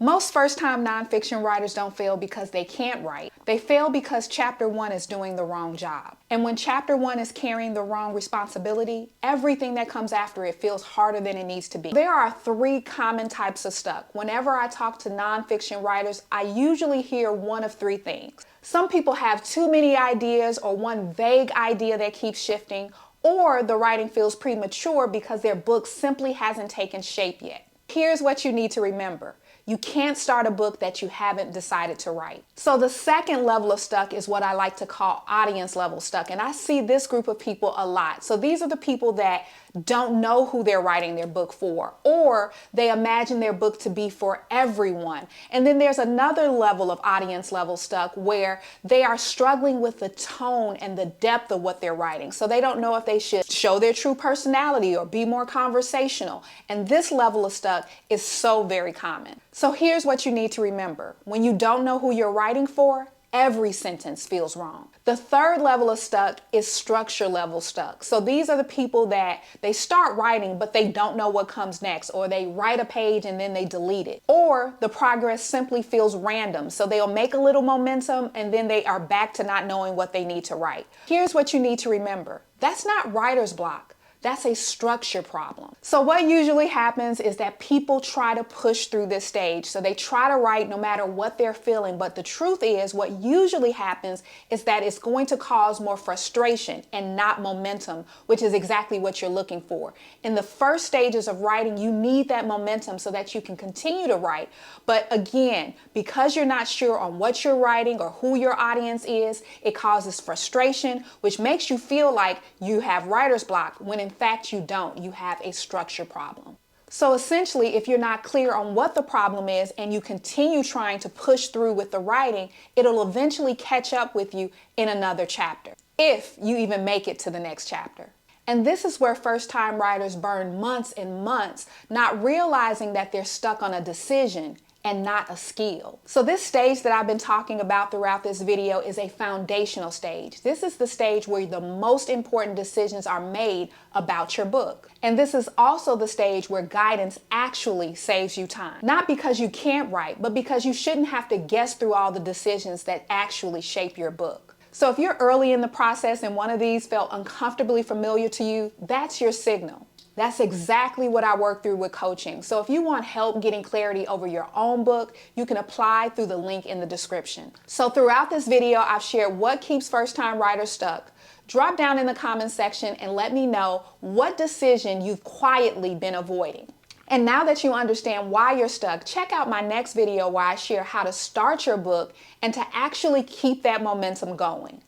Most first-time nonfiction writers don't fail because they can't write. They fail because chapter 1 is doing the wrong job. And when chapter 1 is carrying the wrong responsibility, everything that comes after it feels harder than it needs to be. There are 3 common types of stuck. Whenever I talk to nonfiction writers, I usually hear one of 3 things. Some people have too many ideas or one vague idea that keeps shifting, or the writing feels premature because their book simply hasn't taken shape yet. Here's what you need to remember. You can't start a book that you haven't decided to write. So the second level of stuck is what I like to call audience level stuck. And I see this group of people a lot. So these are the people that don't know who they're writing their book for, or they imagine their book to be for everyone. And then there's another level of audience level stuck where they are struggling with the tone and the depth of what they're writing. So they don't know if they should show their true personality or be more conversational. And this level of stuck is so very common. So here's what you need to remember. When you don't know who you're writing for, every sentence feels wrong. The third level of stuck is structure level stuck. So these are the people that they start writing, but they don't know what comes next, or they write a page and then they delete it, or the progress simply feels random. So they'll make a little momentum and then they are back to not knowing what they need to write. Here's what you need to remember. That's not writer's block. That's a structure problem. So what usually happens is that people try to push through this stage. So they try to write no matter what they're feeling. But the truth is, what usually happens is that it's going to cause more frustration and not momentum, which is exactly what you're looking for. In the first stages of writing, you need that momentum so that you can continue to write. But again, because you're not sure on what you're writing or who your audience is, it causes frustration, which makes you feel like you have writer's block, when in fact you don't. You have a structure problem. So essentially, if you're not clear on what the problem is and you continue trying to push through with the writing, it'll eventually catch up with you in another chapter, if you even make it to the next chapter. And this is where first-time writers burn months and months, not realizing that they're stuck on a decision and not a skill. So this stage that I've been talking about throughout this video is a foundational stage. This is the stage where the most important decisions are made about your book. And this is also the stage where guidance actually saves you time. Not because you can't write, but because you shouldn't have to guess through all the decisions that actually shape your book. So if you're early in the process and one of these felt uncomfortably familiar to you, that's your signal. That's exactly what I work through with coaching. So if you want help getting clarity over your own book, you can apply through the link in the description. So throughout this video, I've shared what keeps first-time writers stuck. Drop down in the comments section and let me know what decision you've quietly been avoiding. And now that you understand why you're stuck, check out my next video where I share how to start your book and to actually keep that momentum going.